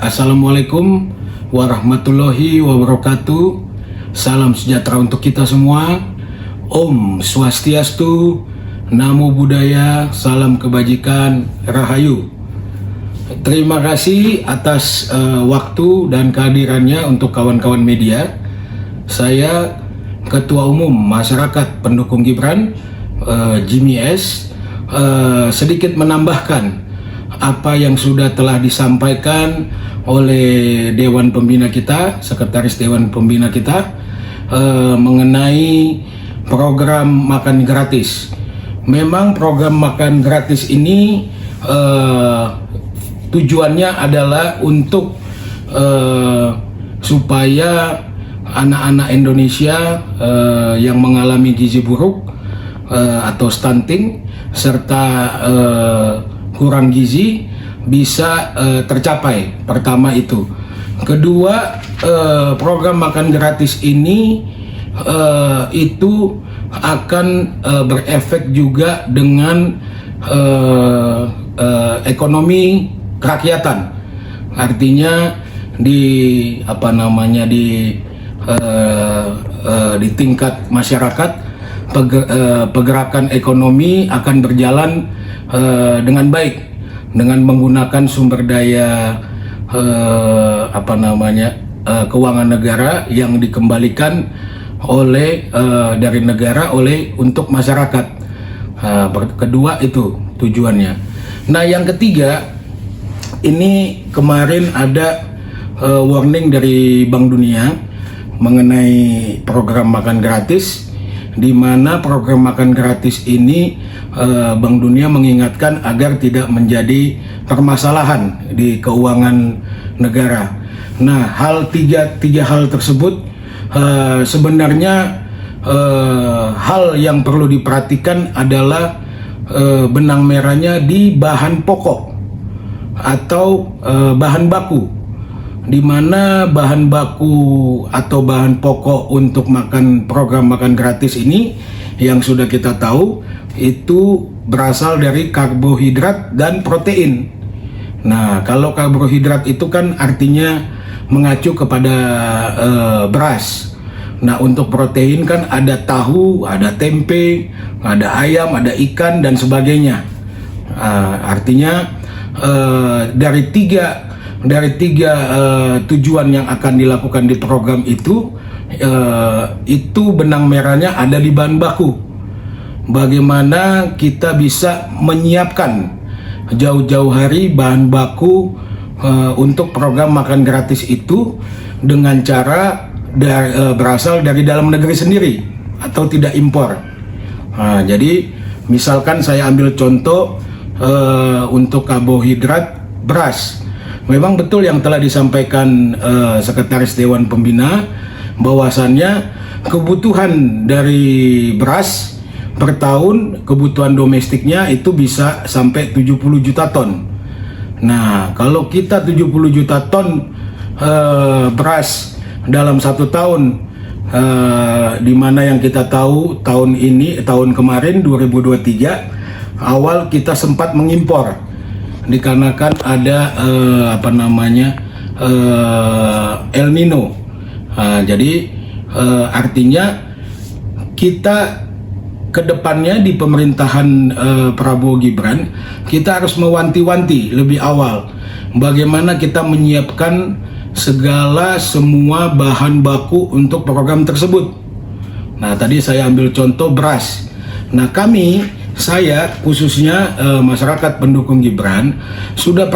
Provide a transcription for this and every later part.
Assalamualaikum warahmatullahi wabarakatuh. Salam sejahtera untuk kita semua. Om Swastiastu, Namo Buddhaya, salam kebajikan, Rahayu. Terima kasih atas waktu dan kehadirannya untuk kawan-kawan media. Saya Ketua Umum Masyarakat Pendukung Gibran, Jimmy S. Sedikit menambahkan apa yang sudah telah disampaikan oleh Dewan Pembina kita, Sekretaris Dewan Pembina kita, mengenai program makan gratis. Memang program makan gratis ini tujuannya adalah untuk supaya anak-anak Indonesia yang mengalami gizi buruk atau stunting serta kurang gizi bisa tercapai. Pertama itu. Kedua, program makan gratis ini itu akan berefek juga dengan ekonomi kerakyatan. Artinya di tingkat masyarakat pergerakan ekonomi akan berjalan dengan baik dengan menggunakan sumber daya keuangan negara yang dikembalikan oleh dari negara untuk masyarakat. Kedua itu tujuannya. Nah, yang ketiga, ini kemarin ada warning dari Bank Dunia mengenai program makan gratis, di mana program makan gratis ini Bank Dunia mengingatkan agar tidak menjadi permasalahan di keuangan negara. Nah, tiga hal tersebut sebenarnya hal yang perlu diperhatikan adalah benang merahnya di bahan pokok atau bahan baku, di mana bahan baku atau bahan pokok untuk program makan gratis ini yang sudah kita tahu itu berasal dari karbohidrat dan protein. Nah, kalau karbohidrat itu kan artinya mengacu kepada beras. Nah, untuk protein kan ada tahu, ada tempe, ada ayam, ada ikan dan sebagainya. Artinya dari tiga tujuan yang akan dilakukan di program itu benang merahnya ada di bahan baku. Bagaimana kita bisa menyiapkan jauh-jauh hari bahan baku untuk program makan gratis itu dengan cara berasal dari dalam negeri sendiri atau tidak impor. Nah, jadi misalkan saya ambil contoh untuk karbohidrat beras. Memang betul yang telah disampaikan Sekretaris Dewan Pembina bahwasannya kebutuhan dari beras per tahun, kebutuhan domestiknya itu bisa sampai 70 juta ton. Nah, kalau kita 70 juta ton beras dalam satu tahun, di mana yang kita tahu tahun kemarin 2023 awal kita sempat mengimpor dikarenakan ada El Nino. Jadi artinya kita kedepannya di pemerintahan Prabowo Gibran, kita harus mewanti-wanti lebih awal bagaimana kita menyiapkan semua bahan baku untuk program tersebut. Nah, tadi saya ambil contoh beras. Nah, saya khususnya masyarakat pendukung Gibran sudah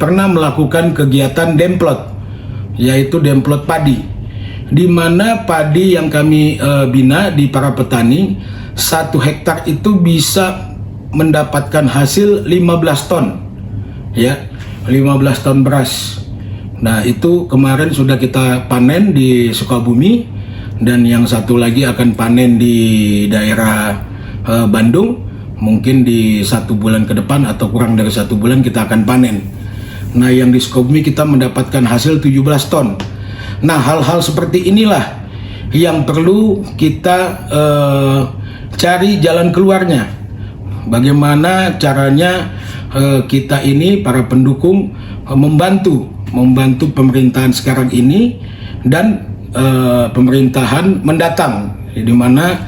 pernah melakukan kegiatan demplot, yaitu demplot padi, di mana padi yang kami bina di para petani 1 hektar itu bisa mendapatkan hasil 15 ton, ya, 15 ton beras. Nah, itu kemarin sudah kita panen di Sukabumi, dan yang satu lagi akan panen di daerah Bandung. Mungkin di 1 bulan ke depan atau kurang dari 1 bulan kita akan panen. Nah, yang di Sukabumi kita mendapatkan hasil 17 ton. Nah, hal-hal seperti inilah yang perlu kita cari jalan keluarnya. Bagaimana caranya kita ini para pendukung membantu pemerintahan sekarang ini dan pemerintahan mendatang, di mana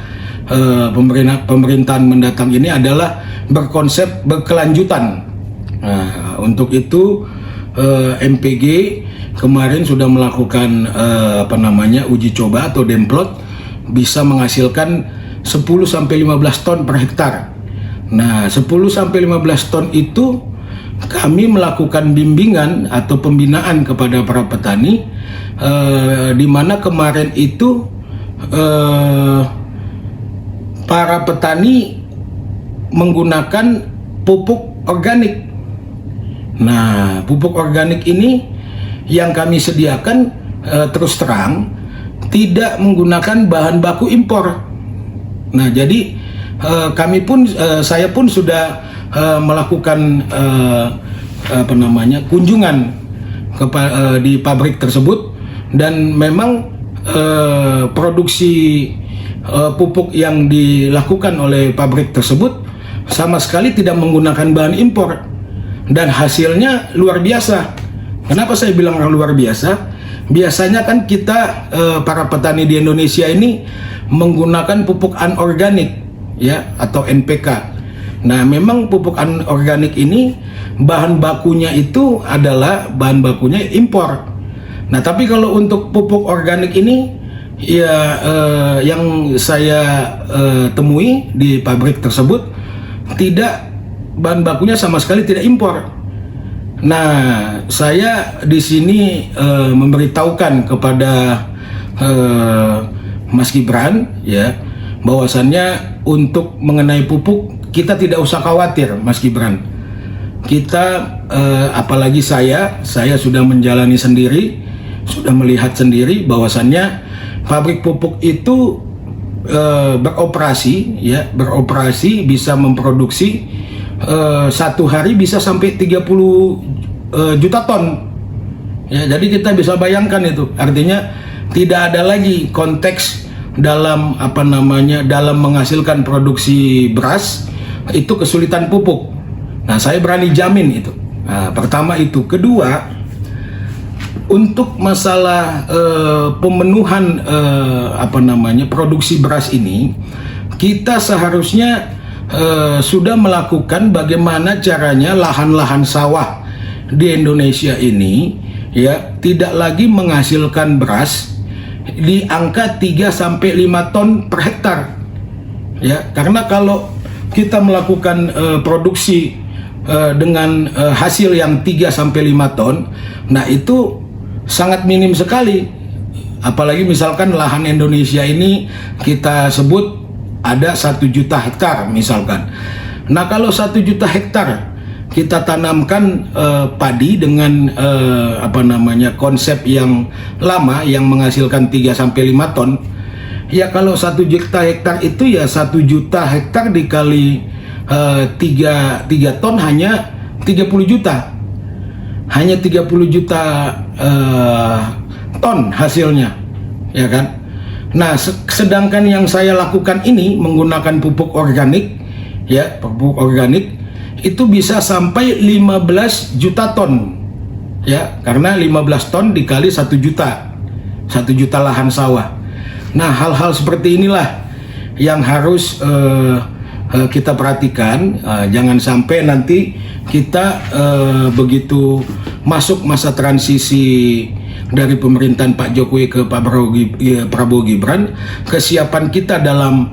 pemerintahan mendatang ini adalah berkonsep berkelanjutan. Nah, untuk itu MPG kemarin sudah melakukan uji coba atau demplot, bisa menghasilkan 10-15 ton per hektar. Nah, 10-15 ton itu kami melakukan bimbingan atau pembinaan kepada para petani, di mana kemarin itu para petani menggunakan pupuk organik. Nah, pupuk organik ini yang kami sediakan terus terang tidak menggunakan bahan baku impor. Nah, jadi saya pun sudah melakukan kunjungan di pabrik tersebut, dan memang produksi pupuk yang dilakukan oleh pabrik tersebut sama sekali tidak menggunakan bahan impor, dan hasilnya luar biasa. Kenapa saya bilang luar biasa? Biasanya kan kita para petani di Indonesia ini menggunakan pupuk anorganik, ya, atau NPK. Nah, memang pupuk anorganik ini bahan bakunya itu adalah bahan bakunya impor. Nah, tapi kalau untuk pupuk organik ini, ya, yang saya temui di pabrik tersebut, bahan bakunya sama sekali tidak impor. Nah, saya di sini memberitahukan kepada Mas Gibran, ya, bahwasannya untuk mengenai pupuk kita tidak usah khawatir, Mas Gibran. Kita apalagi saya sudah menjalani sendiri, sudah melihat sendiri bahwasannya pabrik pupuk itu beroperasi bisa memproduksi satu hari bisa sampai 30 juta ton. Ya, jadi kita bisa bayangkan itu. Artinya tidak ada lagi konteks dalam dalam menghasilkan produksi beras itu kesulitan pupuk. Nah, saya berani jamin itu. Nah, pertama itu. Kedua, untuk masalah pemenuhan produksi beras ini, kita seharusnya sudah melakukan bagaimana caranya lahan-lahan sawah di Indonesia ini, ya, tidak lagi menghasilkan beras di angka 3-5 ton per hektar, ya, karena kalau kita melakukan produksi dengan hasil yang 3-5 ton, nah itu sangat minim sekali. Apalagi misalkan lahan Indonesia ini kita sebut ada 1 juta hektar misalkan. Nah, kalau 1 juta hektar kita tanamkan padi dengan konsep yang lama yang menghasilkan 3-5 ton, ya, kalau 1 juta hektar itu ya 1 juta hektar dikali 3 ton hanya 30 juta. Hanya 30 juta ton hasilnya, ya kan? Nah, sedangkan yang saya lakukan ini menggunakan pupuk organik, ya, pupuk organik itu bisa sampai 15 juta ton, ya, karena 15 ton dikali 1 juta lahan sawah. Nah, hal-hal seperti inilah yang harus kita perhatikan. Jangan sampai nanti kita begitu masuk masa transisi dari pemerintahan Pak Jokowi ke Pak Prabowo Gibran, kesiapan kita dalam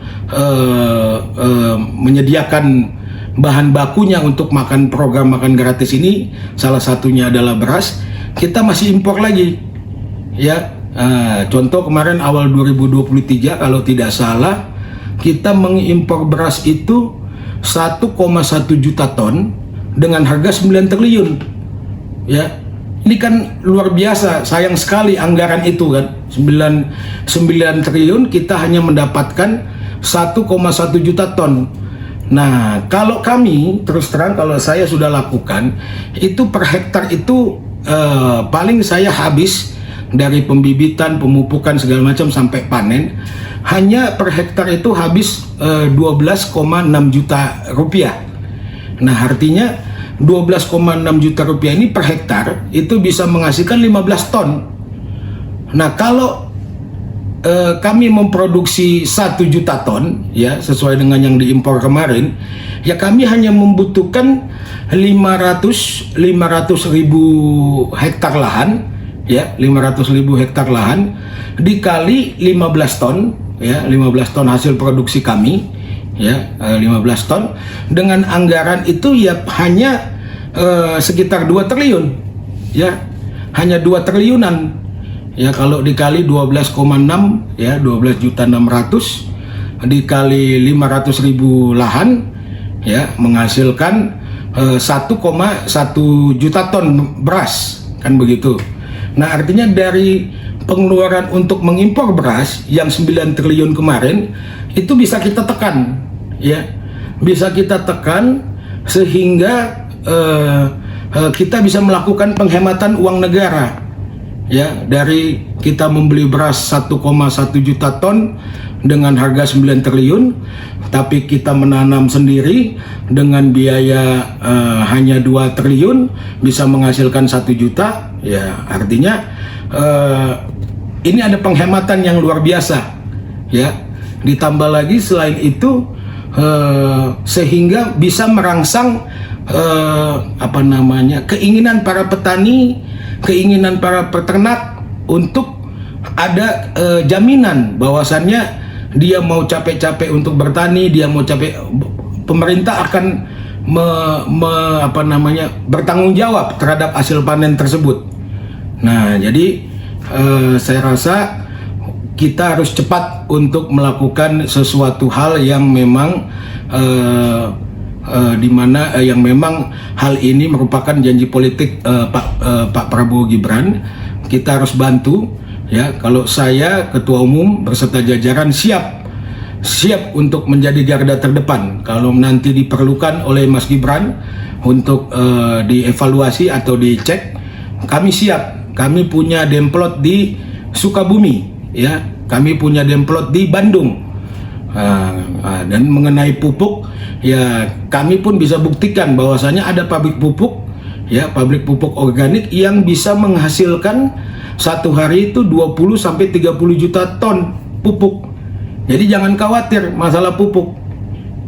menyediakan bahan bakunya untuk program makan gratis ini, salah satunya adalah beras, kita masih impor lagi, ya. Contoh kemarin awal 2023 kalau tidak salah kita mengimpor beras itu 1,1 juta ton dengan harga 9 triliun, ya. Ini kan luar biasa, sayang sekali anggaran itu kan, 9 triliun kita hanya mendapatkan 1,1 juta ton. Nah, kalau kami, terus terang kalau saya sudah lakukan, itu per hektar itu paling saya habis dari pembibitan, pemupukan segala macam sampai panen, hanya per hektar itu habis 12,6 juta rupiah. Nah, artinya 12,6 juta rupiah ini per hektar itu bisa menghasilkan 15 ton. Nah, kalau kami memproduksi 1 juta ton, ya sesuai dengan yang diimpor kemarin, ya kami hanya membutuhkan 500 ribu hektar lahan, ya 500 ribu hektar lahan dikali 15 ton, ya 15 ton hasil produksi kami, ya 15 ton dengan anggaran itu ya hanya sekitar 2 triliun, ya hanya 2 triliunan. Ya kalau dikali 12,6, ya 12.600.000 dikali 500 ribu lahan, ya menghasilkan 1,1 juta ton beras, kan begitu. Nah, artinya dari pengeluaran untuk mengimpor beras yang 9 triliun kemarin itu bisa kita tekan, ya bisa kita tekan sehingga kita bisa melakukan penghematan uang negara. Ya, dari kita membeli beras 1,1 juta ton dengan harga 9 triliun, tapi kita menanam sendiri dengan biaya hanya 2 triliun bisa menghasilkan 1 juta. Ya, artinya ini ada penghematan yang luar biasa. Ya, ditambah lagi selain itu sehingga bisa merangsang keinginan para petani, keinginan para peternak untuk ada jaminan bahwasannya dia mau capek-capek untuk bertani, dia mau capek, pemerintah akan bertanggung jawab terhadap hasil panen tersebut. Nah, jadi saya rasa kita harus cepat untuk melakukan sesuatu hal yang memang yang memang hal ini merupakan janji politik Pak Prabowo Gibran. Kita harus bantu, ya. Kalau saya Ketua Umum beserta jajaran siap untuk menjadi garda terdepan kalau nanti diperlukan oleh Mas Gibran untuk dievaluasi atau dicek. Kami siap. Kami punya demplot di Sukabumi, ya. Kami punya demplot di Bandung. Dan mengenai pupuk, ya kami pun bisa buktikan bahwasanya ada pabrik pupuk, ya pabrik pupuk organik yang bisa menghasilkan satu hari itu 20 sampai 30 juta ton pupuk. Jadi jangan khawatir masalah pupuk.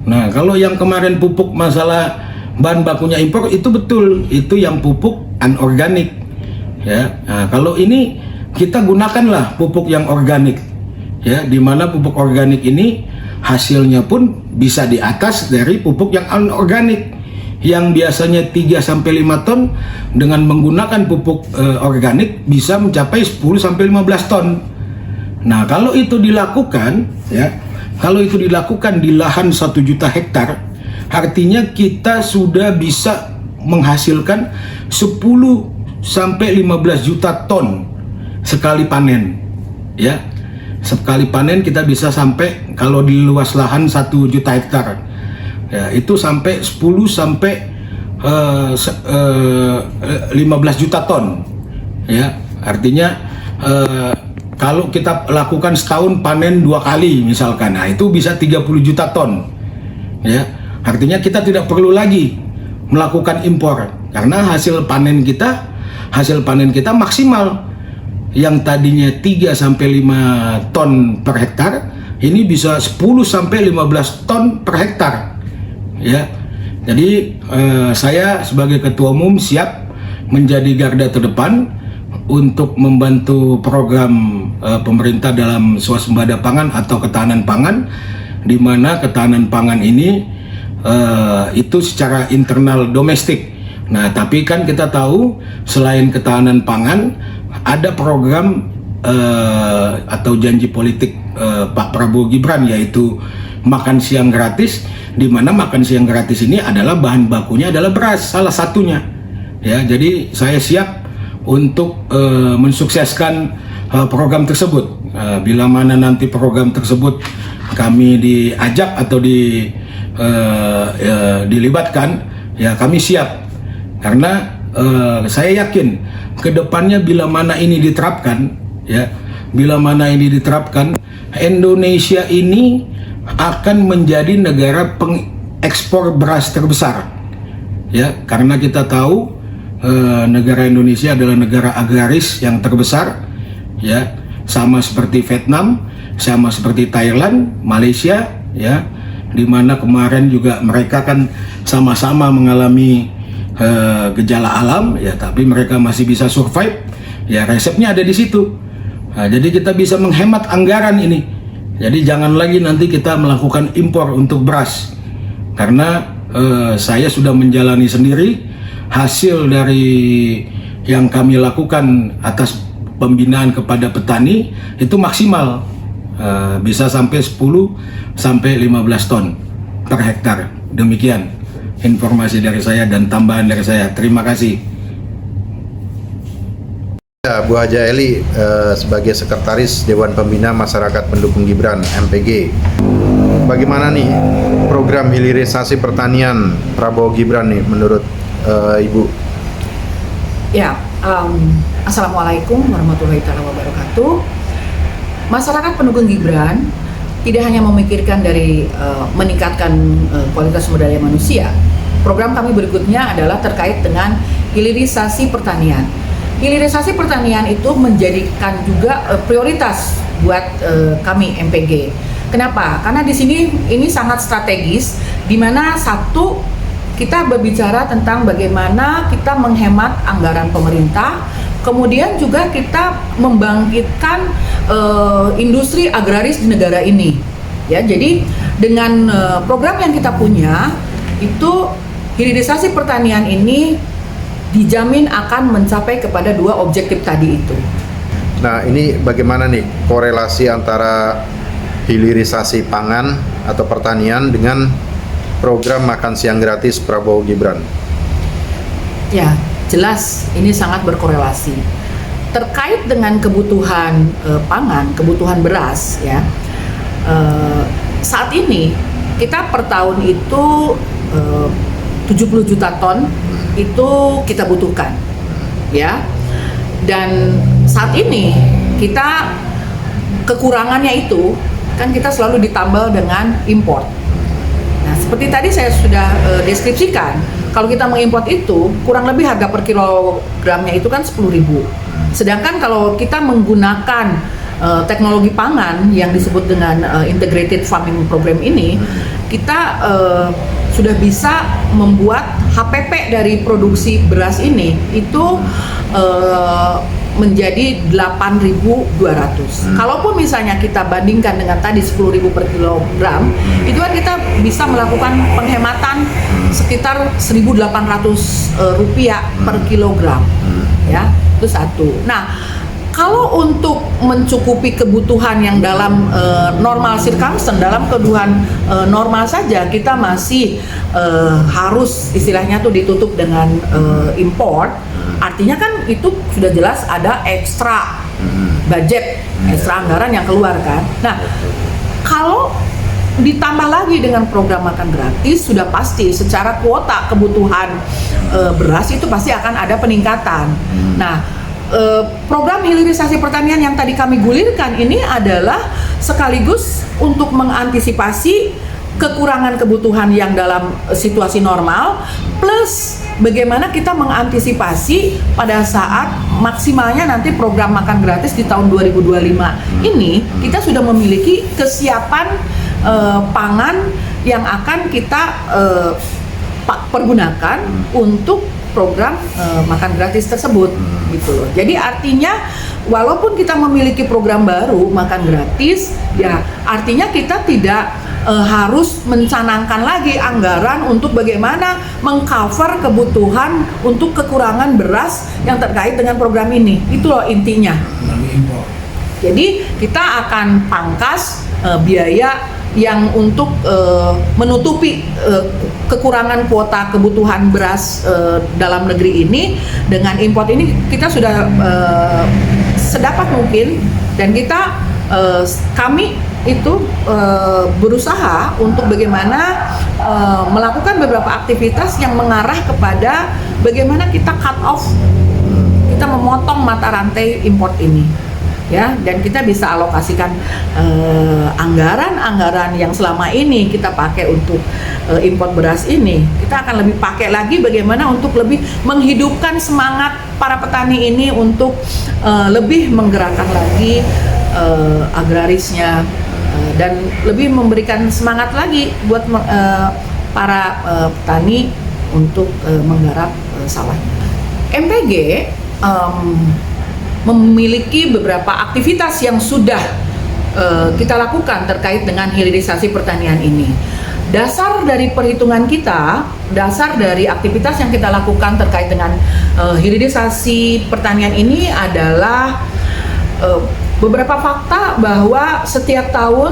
Nah, kalau yang kemarin pupuk masalah bahan bakunya impor itu betul, itu yang pupuk anorganik, ya. Nah, kalau ini kita gunakanlah pupuk yang organik, ya, di mana pupuk organik ini hasilnya pun bisa di atas dari pupuk yang anorganik yang biasanya 3-5 ton. Dengan menggunakan pupuk organik bisa mencapai 10-15 ton. Nah, kalau itu dilakukan, ya, kalau itu dilakukan di lahan 1 juta hektar, artinya kita sudah bisa menghasilkan 10-15 juta ton sekali panen, ya. Sekali panen kita bisa sampai, kalau di luas lahan 1 juta hektar, ya, itu sampai 10-15 juta ton, ya. Artinya kalau kita lakukan setahun panen 2 kali misalkan, nah itu bisa 30 juta ton, ya. Artinya kita tidak perlu lagi melakukan impor karena hasil panen kita maksimal. Yang tadinya 3-5 ton per hektar, ini bisa 10-15 ton per hektar, ya. Jadi saya sebagai Ketua Umum siap menjadi garda terdepan untuk membantu program pemerintah dalam swasembada pangan atau ketahanan pangan, di mana ketahanan pangan ini itu secara internal domestik. Nah, tapi kan kita tahu selain ketahanan pangan ada program atau janji politik Pak Prabowo Gibran, yaitu makan siang gratis, di mana makan siang gratis ini adalah bahan bakunya adalah beras, salah satunya, ya. Jadi saya siap untuk mensukseskan program tersebut. Bila mana nanti program tersebut kami diajak atau dilibatkan, ya kami siap. Karena saya yakin kedepannya bila mana ini diterapkan, ya, bila mana ini diterapkan, Indonesia ini akan menjadi negara pengekspor beras terbesar, ya, karena kita tahu negara Indonesia adalah negara agraris yang terbesar, ya, sama seperti Vietnam, sama seperti Thailand, Malaysia, ya, di mana kemarin juga mereka kan sama-sama mengalami gejala alam, ya, tapi mereka masih bisa survive, ya, resepnya ada di situ. Nah, jadi kita bisa menghemat anggaran ini. Jadi jangan lagi nanti kita melakukan impor untuk beras, karena saya sudah menjalani sendiri hasil dari yang kami lakukan atas pembinaan kepada petani itu maksimal bisa sampai 10 sampai 15 ton per hektar. Demikian informasi dari saya dan tambahan dari saya. Terima kasih. Ya, Bu Haja Eli sebagai Sekretaris Dewan Pembina Masyarakat Pendukung Gibran MPG. Bagaimana nih program hilirisasi pertanian Prabowo Gibran nih menurut Ibu? Ya, Assalamualaikum warahmatullahi wabarakatuh. Masyarakat pendukung Gibran tidak hanya memikirkan dari meningkatkan kualitas sumber daya manusia. Program kami berikutnya adalah terkait dengan hilirisasi pertanian. Hilirisasi pertanian itu menjadikan juga prioritas buat kami MPG. Kenapa? Karena di sini ini sangat strategis, di mana satu, kita berbicara tentang bagaimana kita menghemat anggaran pemerintah, kemudian juga kita membangkitkan industri agraris di negara ini. Ya, jadi dengan program yang kita punya itu hilirisasi pertanian ini dijamin akan mencapai kepada 2 objektif tadi itu. Nah, ini bagaimana nih korelasi antara hilirisasi pangan atau pertanian dengan program makan siang gratis Prabowo Gibran? Ya, jelas ini sangat berkorelasi. Terkait dengan kebutuhan pangan, kebutuhan beras, ya, saat ini kita per tahun itu 70 juta ton itu kita butuhkan, ya. Dan saat ini kita kekurangannya itu kan kita selalu ditambal dengan import. Nah, seperti tadi saya sudah deskripsikan, kalau kita mengimport itu kurang lebih harga per kilogramnya itu kan 10.000. Sedangkan kalau kita menggunakan teknologi pangan yang disebut dengan integrated farming program ini, kita sudah bisa membuat HPP dari produksi beras ini itu menjadi 8.200. Kalaupun misalnya kita bandingkan dengan tadi 10.000 per kilogram, itu kan kita bisa melakukan penghematan sekitar 1.800 rupiah per kilogram, ya, itu satu. Nah, kalau untuk mencukupi kebutuhan yang dalam normal circumstance, dalam kebutuhan normal saja, kita masih harus istilahnya tuh ditutup dengan import. Artinya kan itu sudah jelas ada ekstra budget, ekstra anggaran yang keluar kan. Nah, kalau ditambah lagi dengan program makan gratis, sudah pasti secara kuota kebutuhan beras itu pasti akan ada peningkatan. Nah, program hilirisasi pertanian yang tadi kami gulirkan ini adalah sekaligus untuk mengantisipasi kekurangan kebutuhan yang dalam situasi normal, plus bagaimana kita mengantisipasi pada saat maksimalnya nanti program makan gratis di tahun 2025 ini kita sudah memiliki kesiapan pangan yang akan kita pergunakan untuk program makan gratis tersebut, gitu loh. Jadi artinya walaupun kita memiliki program baru makan gratis, ya artinya kita tidak harus mencanangkan lagi anggaran untuk bagaimana mengcover kebutuhan untuk kekurangan beras yang terkait dengan program ini. Itu loh intinya. Jadi kita akan pangkas biaya yang untuk menutupi kekurangan kuota kebutuhan beras dalam negeri ini. Dengan import ini kita sudah sedapat mungkin, dan kita kami itu berusaha untuk bagaimana melakukan beberapa aktivitas yang mengarah kepada bagaimana kita cut off, kita memotong mata rantai import ini. ya, dan kita bisa alokasikan anggaran-anggaran yang selama ini kita pakai untuk impor beras ini, kita akan lebih pakai lagi bagaimana untuk lebih menghidupkan semangat para petani ini untuk lebih menggerakkan lagi agrarisnya, dan lebih memberikan semangat lagi buat para petani untuk menggarap sawahnya. MPG memiliki beberapa aktivitas yang sudah kita lakukan terkait dengan hilirisasi pertanian ini. Dasar dari perhitungan kita, dasar dari aktivitas yang kita lakukan terkait dengan hilirisasi pertanian ini adalah beberapa fakta bahwa setiap tahun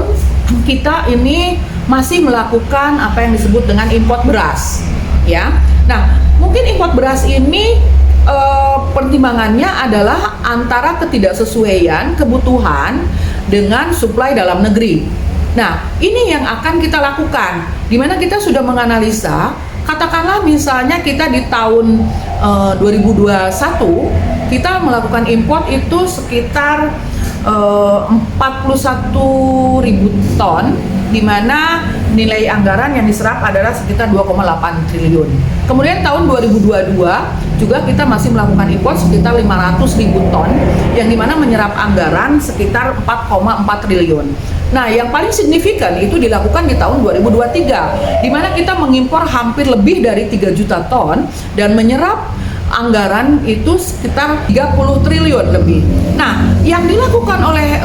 kita ini masih melakukan apa yang disebut dengan import beras, ya. Nah, mungkin import beras ini pertimbangannya adalah antara ketidaksesuaian kebutuhan dengan suplai dalam negeri. Nah, ini yang akan kita lakukan, di mana kita sudah menganalisa, katakanlah misalnya kita di tahun 2021 kita melakukan import itu sekitar 41.000 ton, di mana nilai anggaran yang diserap adalah sekitar 2,8 triliun. Kemudian tahun 2022 juga kita masih melakukan impor sekitar 500.000 ton, yang dimana menyerap anggaran sekitar 4,4 triliun. Nah, yang paling signifikan itu dilakukan di tahun 2023, di mana kita mengimpor hampir lebih dari 3 juta ton dan menyerap anggaran itu sekitar 30 triliun lebih. Nah, yang dilakukan oleh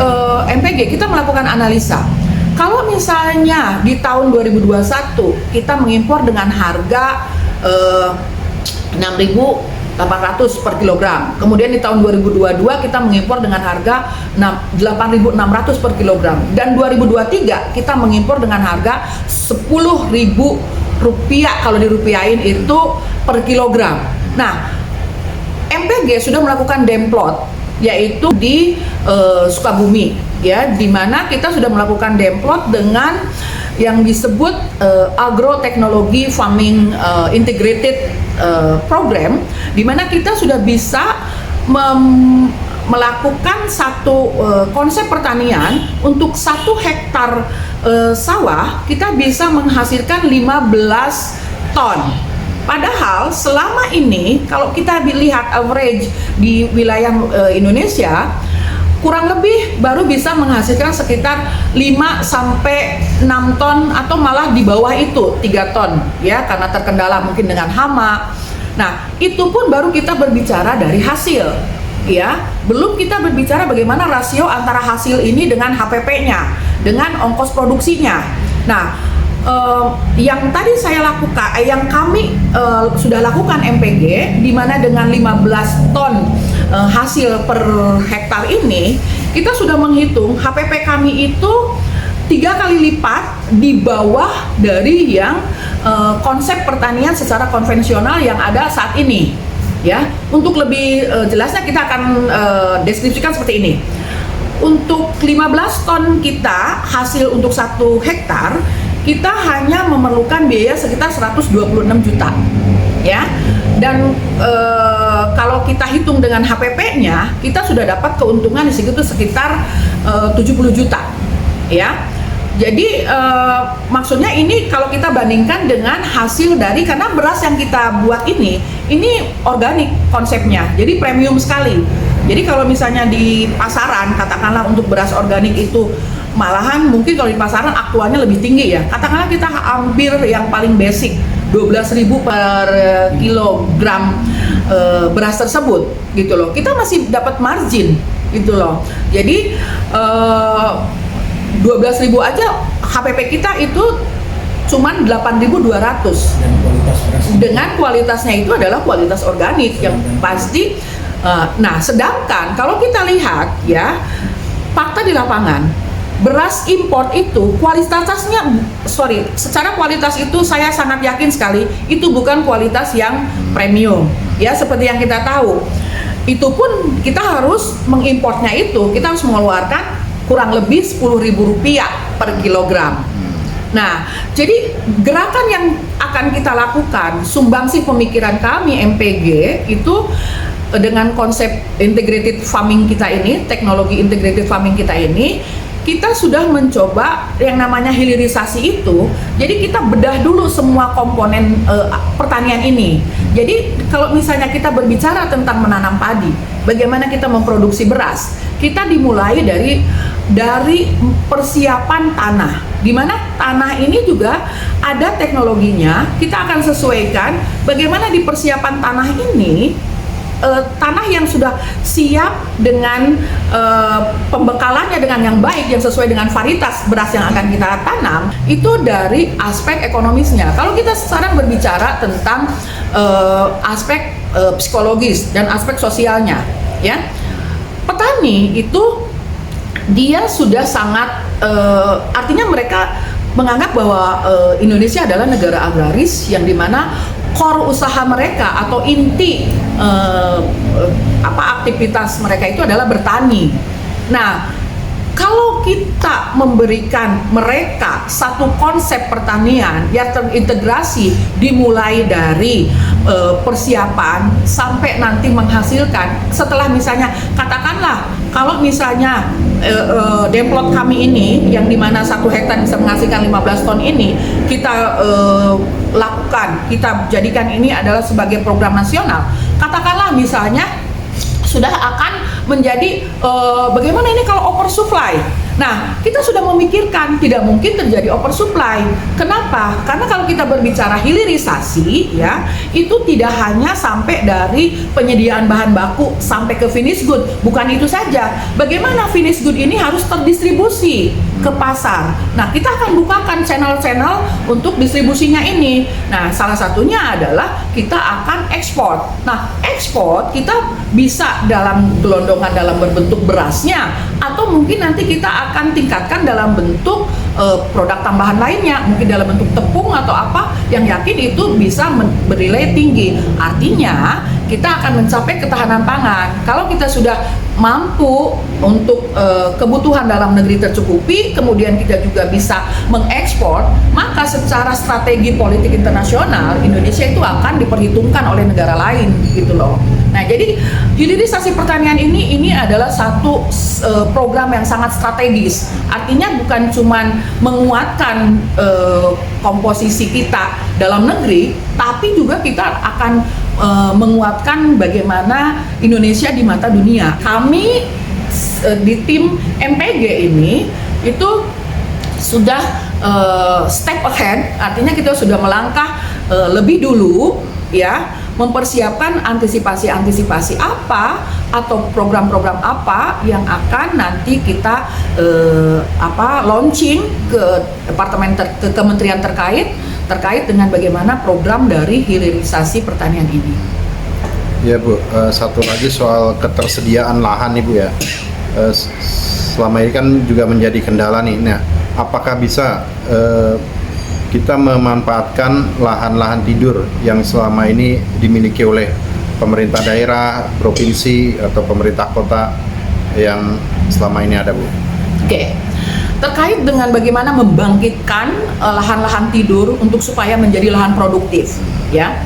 MPG, kita melakukan analisa. Kalau misalnya di tahun 2021 kita mengimpor dengan harga 6.800 per kilogram. Kemudian di tahun 2022 kita mengimpor dengan harga 8.600 per kilogram. Dan 2023 kita mengimpor dengan harga 10.000 rupiah, kalau dirupiahin itu per kilogram. Nah, MPG sudah melakukan demplot, yaitu di Sukabumi, ya, di mana kita sudah melakukan demplot dengan yang disebut agroteknologi farming integrated program, di mana kita sudah bisa melakukan satu konsep pertanian untuk 1 hektar sawah kita bisa menghasilkan 15 ton. Padahal selama ini kalau kita lihat average di wilayah Indonesia, kurang lebih baru bisa menghasilkan sekitar 5 sampai 6 ton atau malah di bawah itu 3 ton, ya, karena terkendala mungkin dengan hama. Nah, itu pun baru kita berbicara dari hasil, ya. Belum kita berbicara bagaimana rasio antara hasil ini dengan HPP-nya, dengan ongkos produksinya. Nah, yang tadi saya lakukan, yang kami sudah lakukan MPG, di mana dengan 15 ton hasil per hektar ini, kita sudah menghitung HPP kami itu 3 kali lipat di bawah dari yang konsep pertanian secara konvensional yang ada saat ini, ya. Untuk lebih jelasnya kita akan deskripsikan seperti ini. Untuk 15 ton kita hasil untuk 1 hektar, kita hanya memerlukan biaya sekitar 126 juta, ya. Dan kalau kita hitung dengan HPP-nya, kita sudah dapat keuntungan di situ sekitar 70 juta, ya. Jadi maksudnya ini kalau kita bandingkan dengan hasil dari, karena beras yang kita buat ini organik konsepnya, jadi premium sekali. Jadi kalau misalnya di pasaran, katakanlah untuk beras organik itu malahan mungkin kalau di pasaran aktualnya lebih tinggi, ya. Katakanlah kita hampir yang paling basic 12.000 per kilogram beras tersebut, gitu loh. Kita masih dapat margin, gitu loh. Jadi 12.000 aja HPP kita itu cuman 8.200. Dengan kualitasnya itu adalah kualitas organik yang pasti. Nah, sedangkan kalau kita lihat, ya, fakta di lapangan, beras import itu secara kualitas itu saya sangat yakin sekali itu bukan kualitas yang premium, ya. Seperti yang kita tahu, itu pun kita harus mengimportnya, itu kita harus mengeluarkan kurang lebih 10.000 rupiah per kilogram. Nah, jadi gerakan yang akan kita lakukan, sumbangsi pemikiran kami MPG itu dengan konsep integrated farming kita ini, teknologi integrated farming kita ini, kita sudah mencoba yang namanya hilirisasi itu. Jadi kita bedah dulu semua komponen pertanian ini. Jadi kalau misalnya kita berbicara tentang menanam padi, bagaimana kita memproduksi beras, kita dimulai dari persiapan tanah, di mana tanah ini juga ada teknologinya. Kita akan sesuaikan bagaimana di persiapan tanah ini, tanah yang sudah siap dengan pembekalannya dengan yang baik, yang sesuai dengan varietas beras yang akan kita tanam, itu dari aspek ekonomisnya. Kalau kita sekarang berbicara tentang aspek psikologis dan aspek sosialnya, ya, petani itu dia sudah sangat artinya mereka menganggap bahwa Indonesia adalah negara agraris yang dimana core usaha mereka atau inti aktivitas mereka itu adalah bertani. Nah, kalau kita memberikan mereka satu konsep pertanian yang terintegrasi dimulai dari persiapan sampai nanti menghasilkan, setelah misalnya katakanlah kalau misalnya demplot kami ini yang dimana 1 hektar bisa menghasilkan 15 ton ini kita lakukan, kita jadikan ini adalah sebagai program nasional, katakanlah misalnya sudah akan menjadi bagaimana ini kalau oversupply. Nah, kita sudah memikirkan tidak mungkin terjadi oversupply. Kenapa? Karena kalau kita berbicara hilirisasi, ya, itu tidak hanya sampai dari penyediaan bahan baku sampai ke finish good. Bukan itu saja. Bagaimana finish good ini harus terdistribusi ke pasar. Nah, kita akan bukakan channel-channel untuk distribusinya ini. Nah, salah satunya adalah kita akan ekspor. Nah, ekspor kita bisa dalam gelondongan dalam berbentuk berasnya, atau mungkin nanti kita akan tingkatkan dalam bentuk produk tambahan lainnya, mungkin dalam bentuk tepung atau apa yang yakin itu bisa bernilai tinggi. Artinya kita akan mencapai ketahanan pangan. Kalau kita sudah mampu untuk kebutuhan dalam negeri tercukupi, kemudian kita juga bisa mengekspor, maka secara strategi politik internasional Indonesia itu akan diperhitungkan oleh negara lain, gitu loh. Nah, jadi hilirisasi pertanian ini adalah satu program yang sangat strategis. Artinya bukan cuman menguatkan komposisi kita dalam negeri, tapi juga kita akan menguatkan bagaimana Indonesia di mata dunia. Kami di tim MPG ini itu sudah step ahead, artinya kita sudah melangkah lebih dulu, ya, mempersiapkan antisipasi apa atau program-program apa yang akan nanti kita launching ke ke kementerian terkait dengan bagaimana program dari hilirisasi pertanian ini. Ya Bu, satu lagi soal ketersediaan lahan nih Bu ya. Selama ini kan juga menjadi kendala nih. Nah, apakah bisa kita memanfaatkan lahan-lahan tidur yang selama ini dimiliki oleh pemerintah daerah, provinsi, atau pemerintah kota yang selama ini ada, Bu? Oke. Terkait dengan bagaimana membangkitkan lahan-lahan tidur untuk supaya menjadi lahan produktif, ya.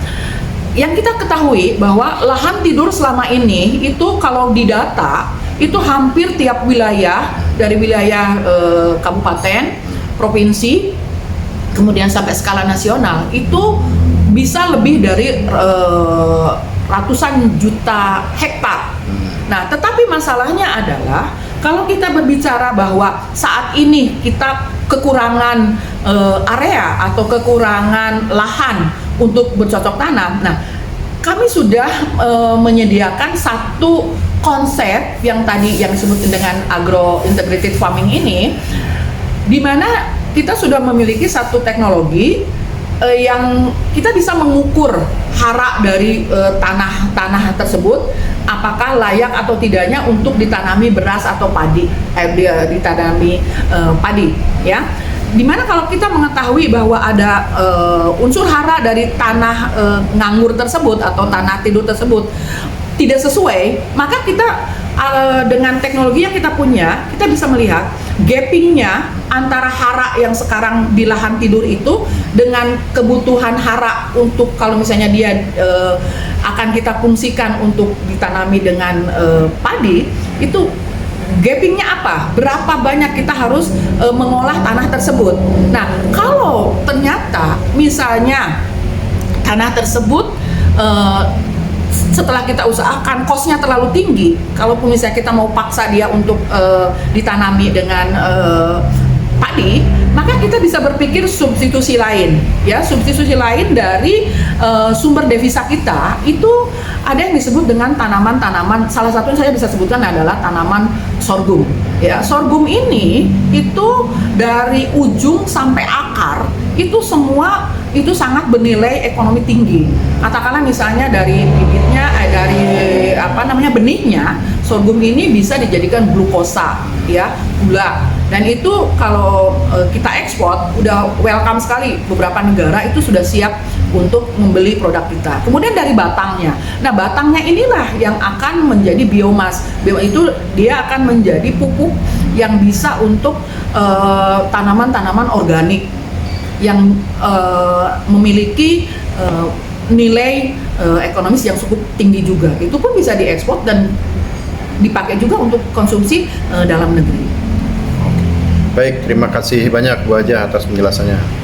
Yang kita ketahui bahwa lahan tidur selama ini itu kalau didata itu hampir tiap wilayah, dari wilayah kabupaten, provinsi, kemudian sampai skala nasional itu bisa lebih dari ratusan juta hektar. Nah, tetapi masalahnya adalah kalau kita berbicara bahwa saat ini kita kekurangan area atau kekurangan lahan untuk bercocok tanam. Nah, kami sudah menyediakan satu konsep yang tadi yang disebut dengan agro integrated farming ini, di mana kita sudah memiliki satu teknologi yang kita bisa mengukur hara dari tanah tersebut, apakah layak atau tidaknya untuk ditanami beras atau padi, ditanami padi, ya. Dimana kalau kita mengetahui bahwa ada unsur hara dari tanah nganggur tersebut atau tanah tidur tersebut tidak sesuai, maka kita dengan teknologi yang kita punya, kita bisa melihat gappingnya antara hara yang sekarang di lahan tidur itu dengan kebutuhan hara untuk kalau misalnya dia akan kita fungsikan untuk ditanami dengan padi, itu gappingnya apa? Berapa banyak kita harus mengolah tanah tersebut. Nah, kalau ternyata misalnya tanah tersebut setelah kita usahakan cost-nya terlalu tinggi, kalaupun misalnya kita mau paksa dia untuk ditanami dengan padi, maka kita bisa berpikir substitusi lain, ya, substitusi lain dari sumber devisa kita. Itu ada yang disebut dengan tanaman-tanaman, salah satu yang saya bisa sebutkan adalah tanaman sorghum, ya. Sorghum ini itu dari ujung sampai akar itu semua itu sangat bernilai ekonomi tinggi. Katakanlah misalnya dari bibitnya, dari benihnya, sorghum ini bisa dijadikan glukosa, ya, gula. Dan itu kalau kita ekspor udah welcome sekali, beberapa negara itu sudah siap untuk membeli produk kita. Kemudian dari batangnya, nah batangnya inilah yang akan menjadi biomas. Itu dia akan menjadi pupuk yang bisa untuk tanaman-tanaman organik yang memiliki nilai ekonomis yang cukup tinggi juga. Itu pun bisa diekspor dan dipakai juga untuk konsumsi dalam negeri. Baik, terima kasih banyak Bu Haja atas penjelasannya.